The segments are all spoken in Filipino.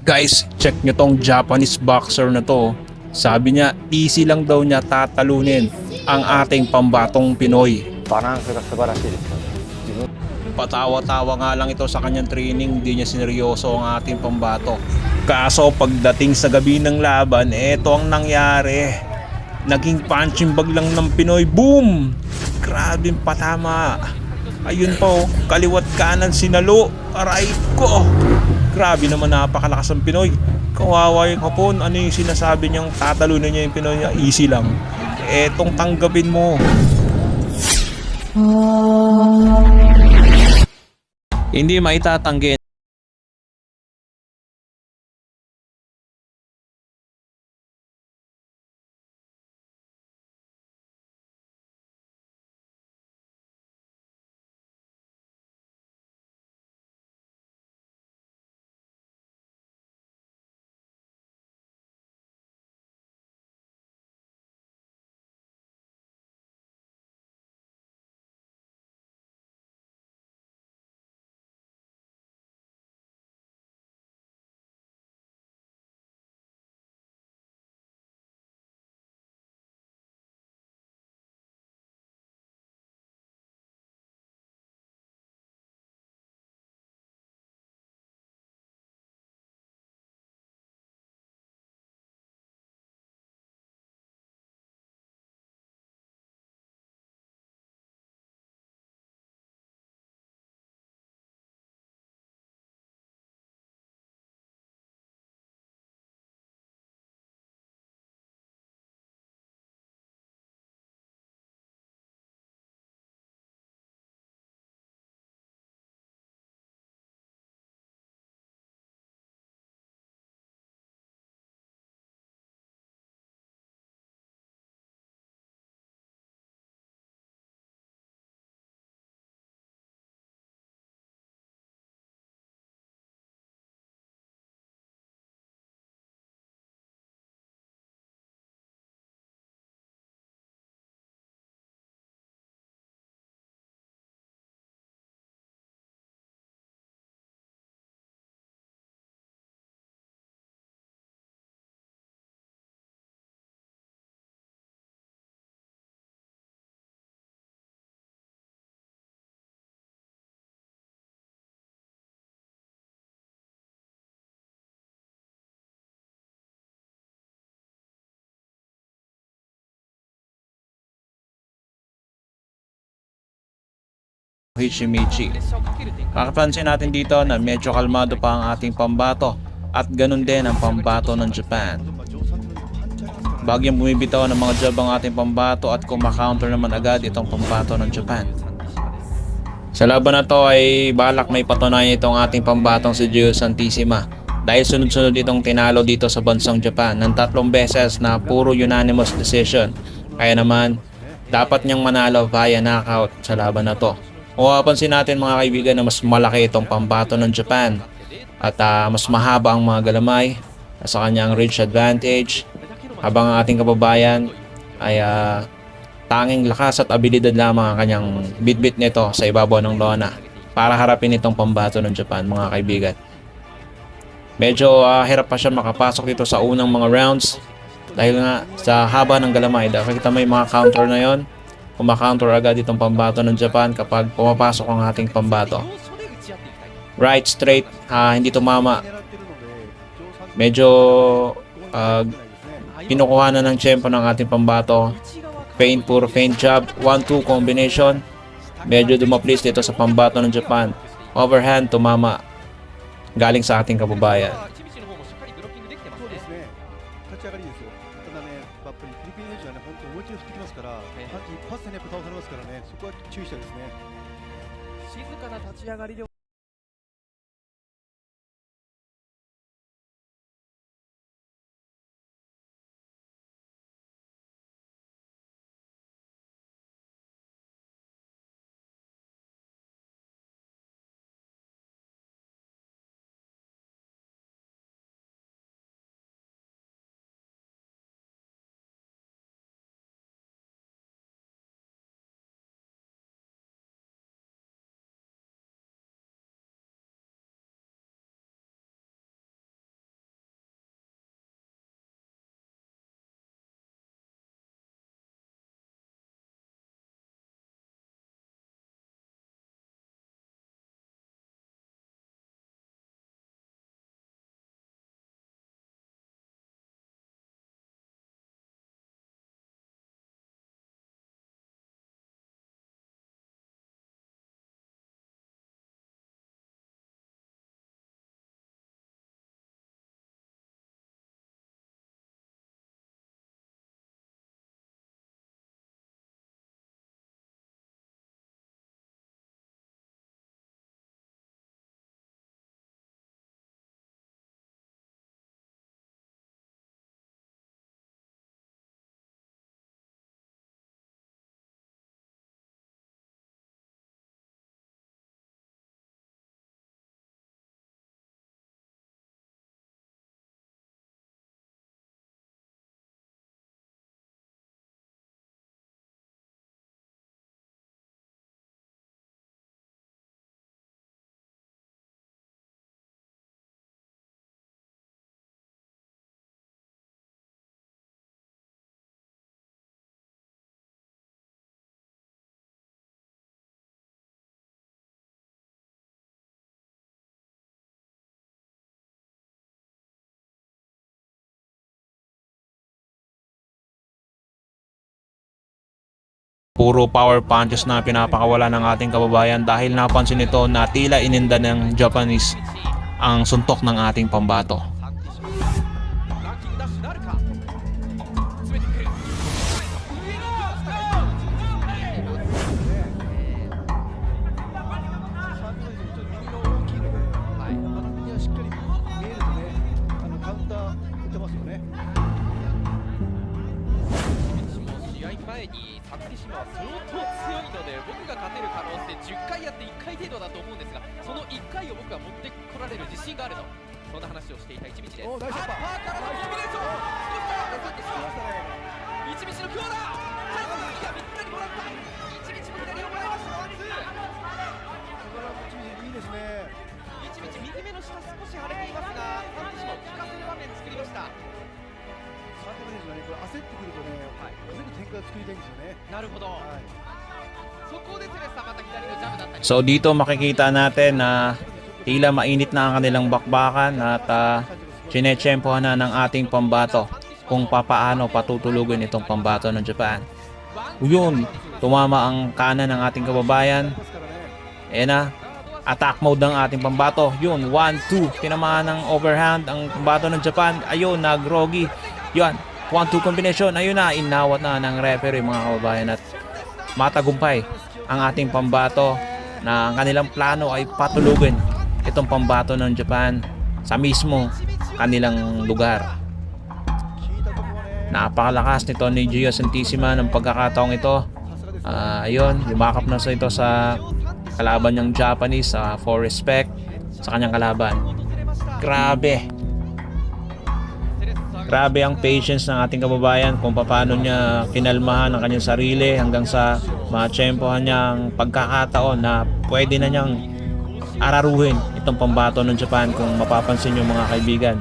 Guys, check nyo tong Japanese boxer na to. Sabi niya, easy lang daw niya tatalunin ang ating pambatong Pinoy. バランスが素晴らしいですよね。Patawa-tawa nga lang ito sa kanyang training, di niya sineryoso ang ating pambato. Kaso pagdating sa gabi ng laban, eto ang nangyari. Naging punching bag lang ng Pinoy. Boom! Grabing patama. Ayun po, kaliwat kanan sinalo. Aray ko! Grabe naman, napakalakas ng Pinoy. Kawawa yung Hapon. Ano yung sinasabi niyang tatalunin niya yung Pinoy niya? Easy lang. Etong tanggapin mo. Hindi maitatanggi Hichimichi. Makapansin natin dito na medyo kalmado pa ang ating pambato at ganun din ang pambato ng Japan. Bagyang bumibitaw ng mga jab ang ating pambato at kumakaunter naman agad itong pambato ng Japan. Sa laban na to ay balak may patunayan itong ating pambatong si Gio Santissima dahil sunod-sunod itong tinalo dito sa bansang Japan ng 3 beses na puro unanimous decision. Kaya naman dapat niyang manalo via knockout sa laban na to. Mapapansin natin mga kaibigan na mas malaki itong pambato ng Japan at mas mahaba ang mga galamay sa kanyang reach advantage, habang ang ating kababayan ay tanging lakas at abilidad lamang ang kanyang bitbit nito sa ibabaw ng lona para harapin itong pambato ng Japan mga kaibigan. Medyo hirap pa siya makapasok dito sa unang mga rounds dahil nga sa haba ng galamay. Dahil kita may mga counter na yon, kumakaunter agad itong pambato ng Japan kapag pumapasok ang ating pambato. Right, straight, hindi tumama. Medyo kinukuha na ng tempo ng ating pambato. Feint, puro feint jab, 1-2 combination. Medyo dumaplis dito sa pambato ng Japan. Overhand, tumama. Galing sa ating kababayan. 立ち上がりですよ。ただね、やっぱりフィリピン選手はね、本当思いっきり振ってきますから、一発でね、倒されますからね、そこは注意したいですね。静かな立ち上がりで Puro power punches na pinapakawala ng ating kababayan dahil napansin nito na tila ininda ng Japanese ang suntok ng ating pambato. ランキングダッシュなるか詰めてくる右の大きいので、右はしっかり見えるとね、カウンター打てますよね。試合前にサクリシマは相当強いので僕が勝てる可能性10回やって1回程度だと思うんですがその1回を僕は持ってこられる自信があるとそんな話をしていた一道です。おーナイスショットパーからのコンビネーション少し高かったでしょ一道の強打チャンスいやみんなにもらった一道も左をもらいましたワンツーこれはいいですね。一道右目の下少し腫れていますがサクリシマを効かせる場面作りましたサンテ選手がね、これ焦ってくるとね、焦る展開を作りたいんですよね。なるほどはい。そこでテレスさんまた左のジャブだったり So dito makikita natin na tila mainit na ang kanilang bakbakan at chinechempohan na ng ating pambato kung papaano patutulugin itong pambato ng Japan. Yun, tumama ang kanan ng ating kababayan. Ayan na, attack mode ng ating pambato. Yun, 1-2, tinamaan ng overhand ang pambato ng Japan. Ayun, nagrogi. Yun, 1-2 combination. Ayun na, inawat na ng referee mga kababayan at matagumpay ang ating pambato na ang kanilang plano ay patulugin itong pambato ng Japan sa mismo kanilang lugar. Napakalakas nito ni Gio Santissima ng pagkakataong ito. Ayun, lumakap na sa ito sa kalaban niyang Japanese for respect sa kanyang kalaban. Grabe. Grabe ang patience ng ating kababayan kung paano niya kinalmahan ang kanyang sarili hanggang sa matsempohan niya ang pagkakataon na pwede na niyang araruhin itong pambato ng Japan kung mapapansin niyo mga kaibigan.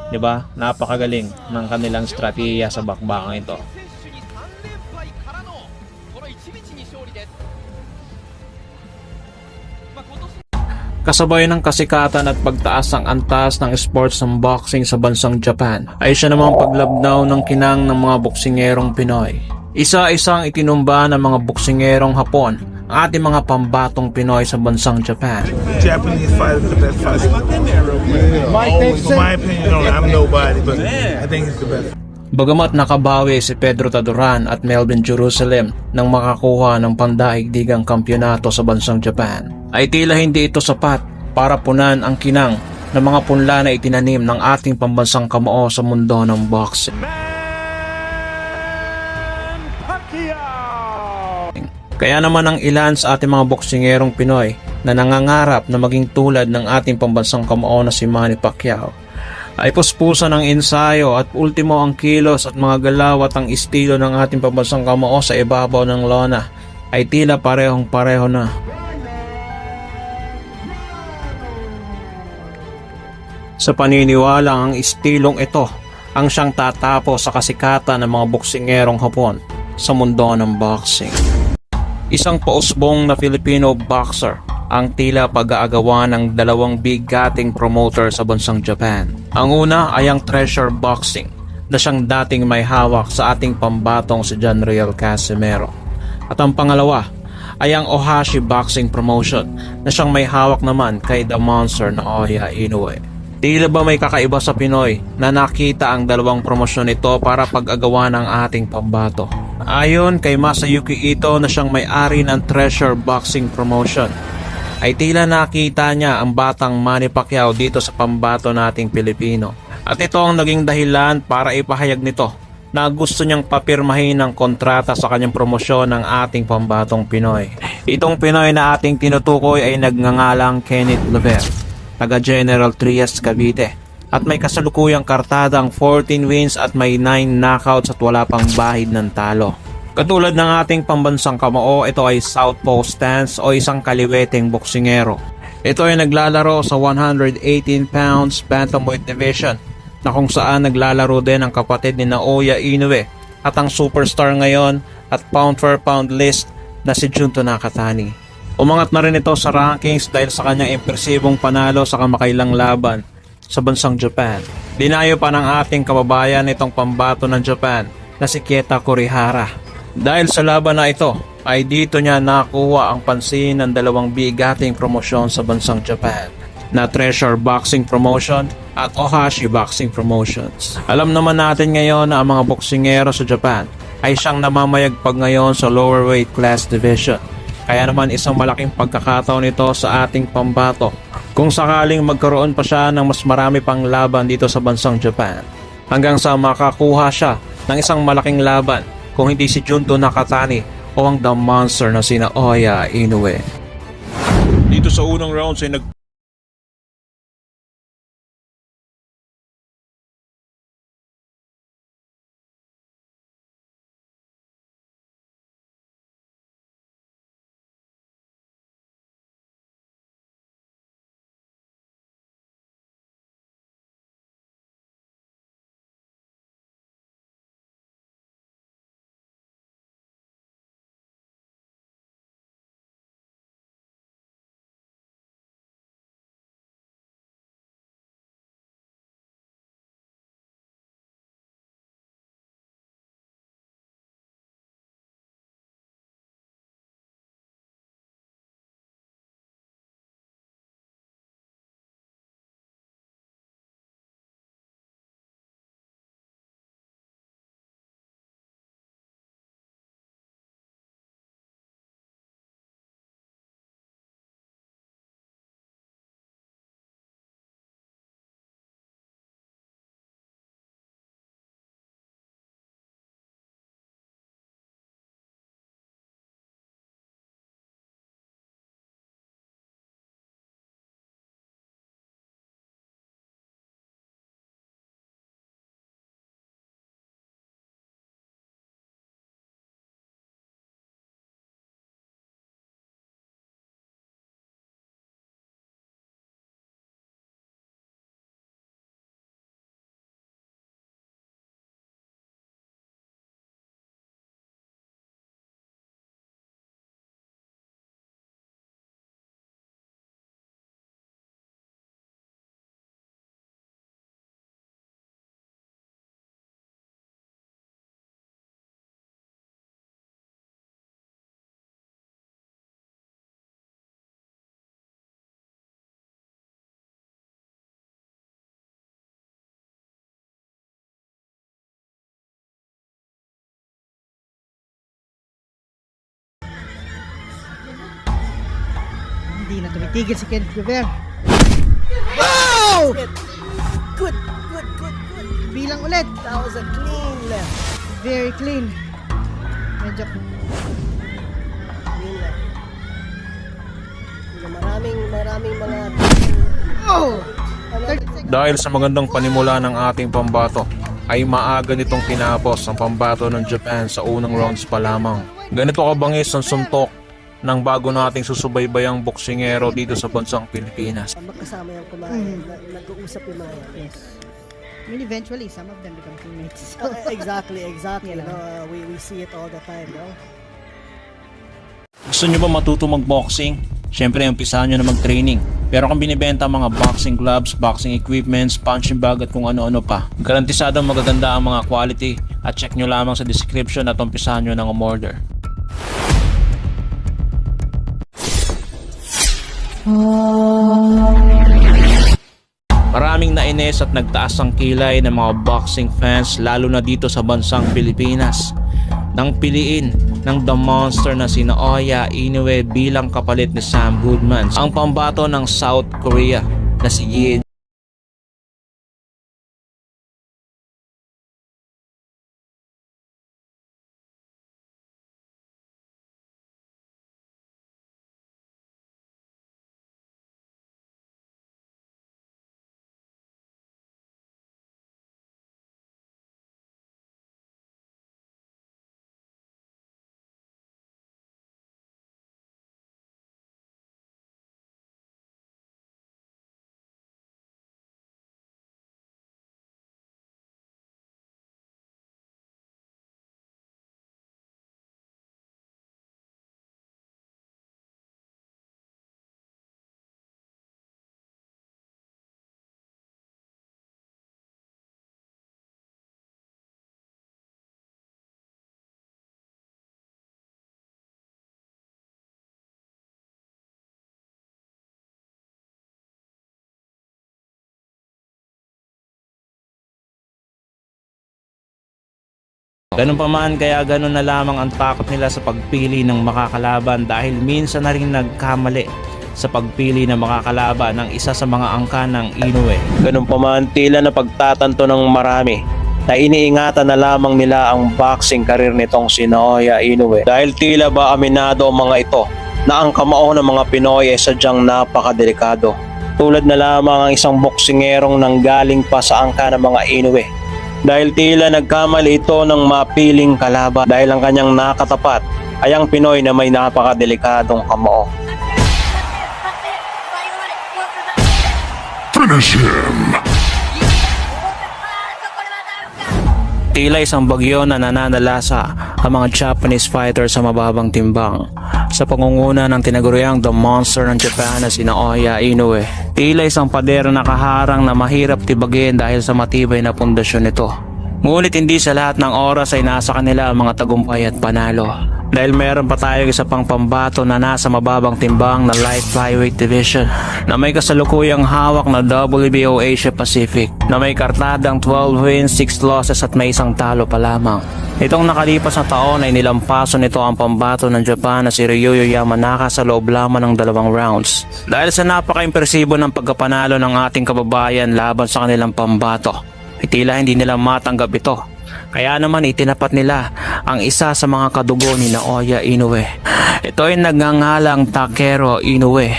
'Di ba? Napakagaling ng kanilang strategiya sa bakbakang ito. 選手に3連敗からのこの一日に勝利です。今年 Kasabay ng kasikatan at pagtaas ng antas ng sports ng boxing sa bansang Japan ay siya namang paglabnaw ng kinang ng mga boksingerong Pinoy. Isa-isang itinumba ng mga boksingerong Hapon ang ating mga pambatong Pinoy sa bansang Japan. Japanese fighters are the best fighters. In my opinion, I'm nobody, but I think it's the best. Bagamat nakabawi si Pedro Taduran at Melvin Jerusalem nang makakuha ng pandaigdigang kampyonato sa bansang Japan, ay tila hindi ito sapat para punan ang kinang ng mga punla na itinanim ng ating pambansang kamao sa mundo ng boxing. Kaya naman ang ilan sa ating mga boksingerong Pinoy na nangangarap na maging tulad ng ating pambansang kamao na si Manny Pacquiao ay puspusan ng ensayo at ultimo ang kilos at mga galaw at ang estilo ng ating pambansang kamao sa ibabaw ng lona ay tila parehong pareho na. Sa paniniwala ang estilong ito ang siyang tatapos sa kasikatan ng mga boksingerong Hapon sa mundo ng boxing. Isang pausbong na Filipino boxer ang tila pag-aagawan ng dalawang bigating promoter sa bansang Japan. Ang una ay ang Treasure Boxing na siyang dating may hawak sa ating pambatong si John Riel Casimero. At ang pangalawa ay ang Ohashi Boxing Promotion na siyang may hawak naman kay The Monster na Oya Inoue. Tila ba may kakaiba sa Pinoy na nakita ang dalawang promosyon nito para pag-agawan ng ating pambato? Ayon kay Masayuki Ito na siyang may-ari ng Treasure Boxing Promotion, ay tila nakita niya ang batang Manny Pacquiao dito sa pambato nating Pilipino. At ito ang naging dahilan para ipahayag nito na gusto niyang papirmahin ng kontrata sa kanyang promosyon ng ating pambatong Pinoy. Itong Pinoy na ating tinutukoy ay nagngangalang Kenneth Lover, taga General Trias, Cavite, at may kasalukuyang kartadang 14 wins at may 9 knockouts at wala pang bahid ng talo. Katulad ng ating pambansang kamao, ito ay southpaw stance o isang kaliweteng boksingero. Ito ay naglalaro sa 118 pounds bantamweight division na kung saan naglalaro din ang kapatid ni Naoya Inoue at ang superstar ngayon at pound for pound list na si Junto Nakatani. Umangat na rin ito sa rankings dahil sa kanyang impresibong panalo sa kamakailang laban sa bansang Japan. Dinayo pa ng ating kababayan itong pambato ng Japan na si Keta Kurihara Dahil sa laban na ito, ay dito niya nakuha ang pansin ng dalawang bigating promosyon sa bansang Japan na Treasure Boxing Promotion at Ohashi Boxing Promotions. Alam naman natin ngayon na ang mga boksingero sa Japan ay siyang namamayagpag ngayon sa lower weight class division. Kaya naman isang malaking pagkakataon ito sa ating pambato kung sakaling magkaroon pa siya ng mas marami pang laban dito sa bansang Japan. Hanggang sa makakuha siya ng isang malaking laban kung hindi si Junto Nakatani o ang The Monster na sina Oya Inoue. Dito sa unang rounds ay Hindi na tumitigil si Kenneth Guevara. Oh! Good. Bilang ulit. That was a clean left. Very clean. Medyo Clean left. Maraming mga... oh! dahil sa magandang panimula ng ating pambato, ay maaga nitong tinapos ang pambato ng Japan sa unang rounds pa lamang. Ganito kabangis ang suntok ng bago nating susubaybayang boksingero dito sa bansang Pilipinas. Magkasama yung kumain. Nag-uusap yung mga yan. Yes. I mean, eventually, some of them become teammates. Exactly. Yeah. You know, we see it all the time, no? Gusto nyo ba matuto mag-boxing? Siyempre, umpisahan nyo na mag-training. Pero kung binibenta ang mga boxing gloves, boxing equipments, punching bag at kung ano-ano pa, garantisadong magaganda ang mga quality at check nyo lamang sa description at umpisahan nyo ng umorder. Maraming nainis at nagtaas ang kilay ng mga boxing fans lalo na dito sa bansang Pilipinas nang piliin ng The Monster na sina Oya Inoue bilang kapalit ni Sam Goodman ang pambato ng South Korea na si Yi Ganun pa man, kaya ganun na lamang ang takot nila sa pagpili ng makakalaban dahil minsan na rin nagkamali sa pagpili ng makakalaban ng isa sa mga angkan ng Inoue. Ganun pa man, tila na pagtatanto ng marami na iniingatan na lamang nila ang boxing career nitong si Naoya Inoue dahil tila ba aminado ang mga ito na ang kamao ng mga Pinoy ay sadyang napakadelikado. Tulad na lamang ang isang boksingerong nanggaling pa sa angka ng mga Inoue dahil tila nagkamali ito ng mapiling kalaban dahil ang kanyang nakatapat ay ang Pinoy na may napakadelikadong kamao. Tila isang bagyo na nananalasa ang mga Japanese fighter sa mababang timbang sa pangunguna ng tinaguriang The Monster ng Japan na si Naoya Inoue. Tila isang pader na nakaharang na mahirap tibagin dahil sa matibay na pundasyon nito. Ngunit hindi sa lahat ng oras ay nasa kanila ang mga tagumpay at panalo. Dahil meron pa tayong isa pang pambato na nasa mababang timbang na light flyweight division na may kasalukuyang hawak na WBO Asia Pacific na may kartadang 12 wins, 6 losses at may isang talo pa lamang. Itong nakalipas na taon ay nilampaso nito ang pambato ng Japan na si Ryoyo Yamanaka sa loob lamang ng 2 rounds. Dahil sa napaka-impresibo ng pagkapanalo ng ating kababayan laban sa kanilang pambato, ay tila hindi nila matanggap ito. Kaya naman itinapat nila ang isa sa mga kadugo ni Naoya Inoue. Ito ay nagngangalang Takeru Inoue.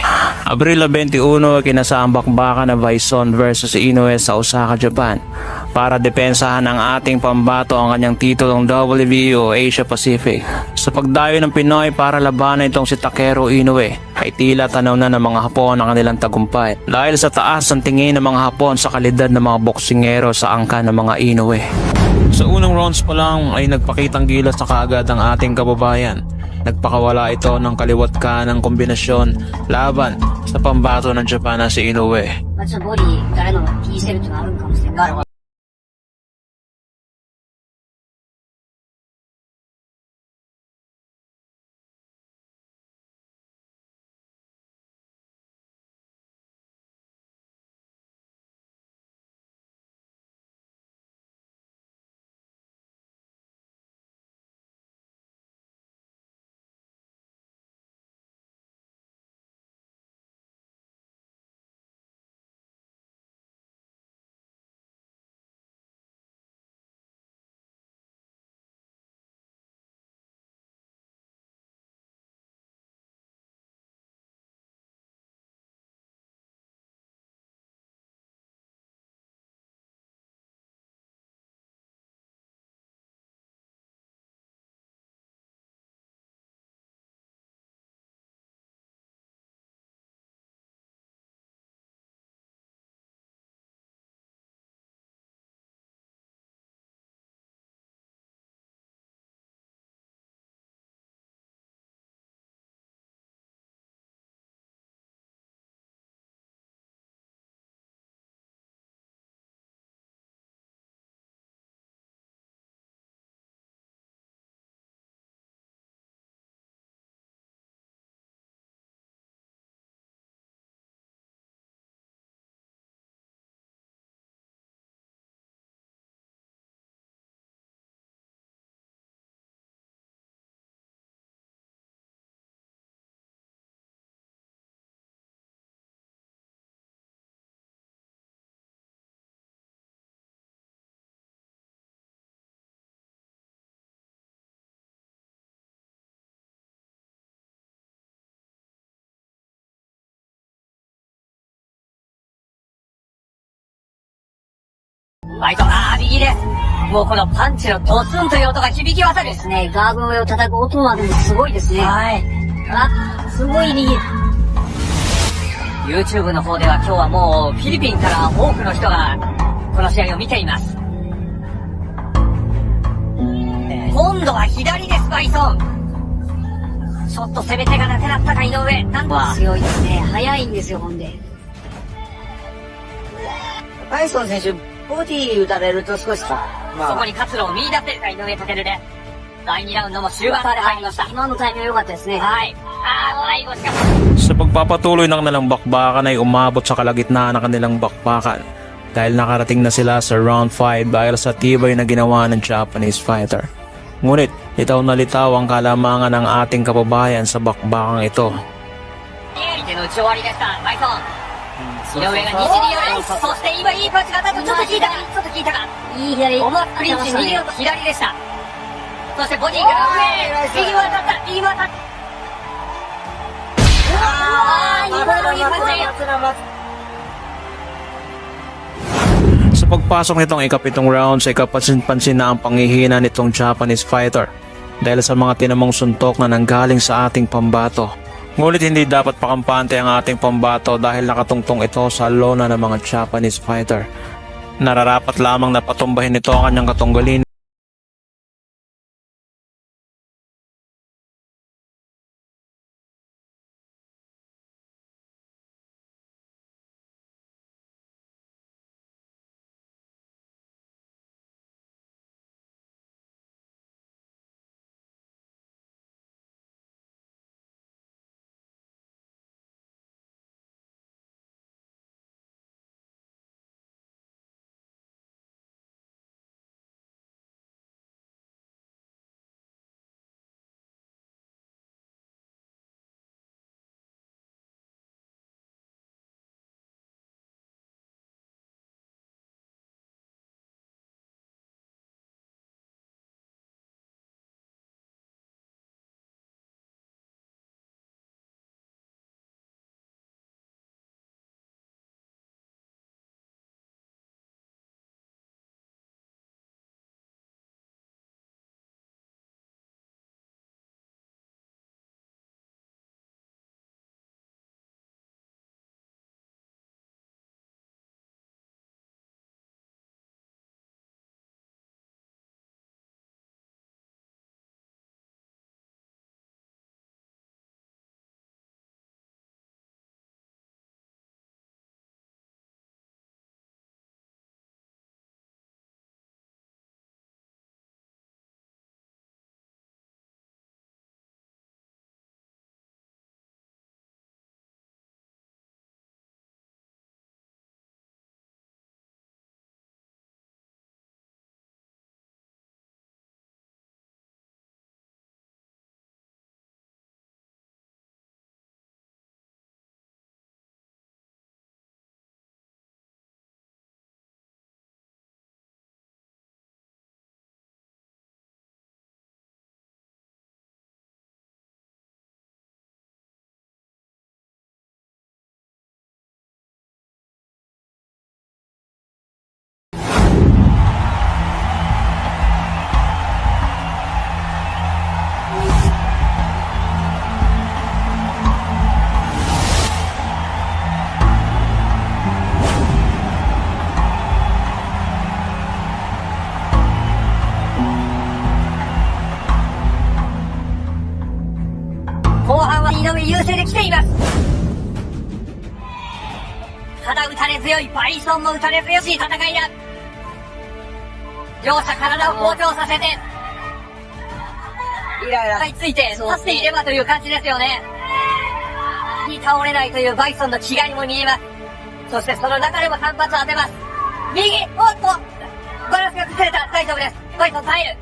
Abril 21, kinasa ang bakbakan na Bison versus Inoue sa Osaka, Japan para depensahan ang ating pambato ang kanyang titulong WBO Asia Pacific. Sa pagdayo ng Pinoy para labanan itong si Takeru Inoue ay tila tanaw na ng mga Hapon ang kanilang tagumpay dahil sa taas ang tingin ng mga Hapon sa kalidad ng mga boksingero sa angka ng mga Inoue. Sa unang rounds pa lang ay nagpakitang gilas na kaagad ang ating kababayan. Nagpakawala ito ng kaliwat kanang kombinasyon laban sa pambato ng Japan na si Inoue. ちょっとボディ誰の気にしてるっていうのはあるかもしれない。バイト、右です。もうこのパンチのドスンという音が響き渡るですね。ガードの上を叩く音までもすごいですね。はい。あ、すごい右。YouTube の方では今日はもうフィリピンから多くの人がこの試合を見ています。今度は左です、バイソン。ちょっと攻め手がなくなったか、井上。なんとは強いですね。速いんですよ、ほんで。バイソン選手、ボディ打たれると少しそこに活路を見出せるか、井上翔で。第2ラウンドも終盤まで入りました。今のタイミング良かったですね。はい。最後しかし。Sa pagpapatuloy ng kanilang bakbakan ay umabot sa kalagitnaan ng kanilang bakbakan dahil nakarating na sila sa round 5 dahil sa tibay na ginawa ng Japanese fighter. Ngunit litaw na litaw ang kalamangan ng ating kababayan sa bakbakang ito. 相手の打ち終わりでしたバイソン井上が西に寄るそして今いいパンチが当たったちょっと効いたかちょっと効いたかいい左思わずクリンチ逃げようと左でしたそしてボディから上右も当たった右も当たった今のいいパンチ Sa pagpasok nitong ikapitong round sa ikapansin-pansin na ang panghihina nitong Japanese fighter dahil sa mga tinamong suntok na nanggaling sa ating pambato. Ngunit hindi dapat pakampante ang ating pambato dahil nakatungtong ito sa lona ng mga Japanese fighter. Nararapat lamang na patumbahin nito ang kanyang katunggalin.ただ打たれ強いバイソンも打たれ強しい戦いだ両者体を好調させてイライラについて刺していればという感じですよねに倒れないというバイソンの気概も見えますそしてその中でも単発当てます右おっとバランスが崩れた大丈夫ですバイソン耐える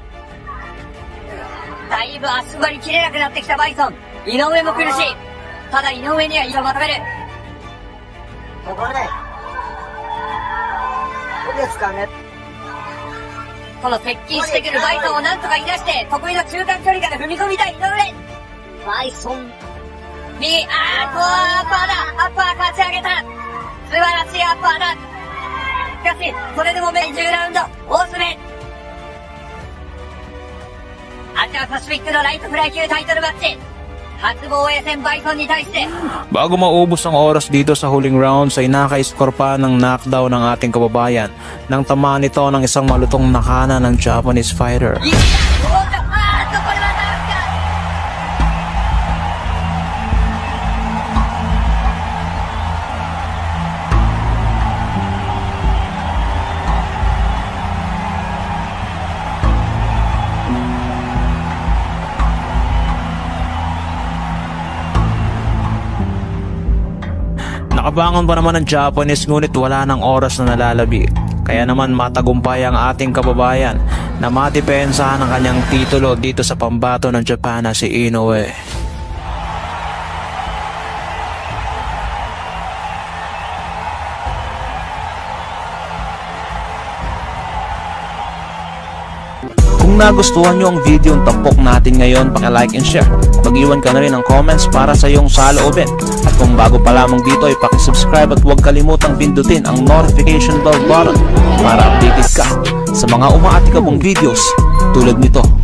だいぶ足張り切れなくなってきたバイソン井上も苦しいただ井上には意をまとめるここねどうですかねこの接近してくるバイソンをなんとかいなして得意の中間距離から踏み込みたい井上バイソン右アッパーだアッパー勝ち上げた素晴らしいアッパーだしかしそれでも10ラウンド大詰めアジアパシフィックのライトフライ級タイトルマッチ初防衛戦バイソンに対して Bago maubos ang oras dito sa huling round ay naka-score pa ng knockdown ng ating kababayan nang tamaan nito ng isang malutong nakana ng Japanese fighter. Nakabangon pa naman ang Japanese ngunit wala ng oras na nalalabi. Kaya naman matagumpay ang ating kababayan na madepensahan ang kanyang titulo dito sa pambato ng Japan na si Inoue. Kung nagustuhan nyo ang video ng tampok natin ngayon, paki-like and share. Mag-iwan ka na rin ng comments para sa iyong saloobin. At kung bago pa lamang dito ay paki-subscribe at huwag kalimutang pindutin ang notification bell button para updated ka sa mga umaatikabong videos tulad nito.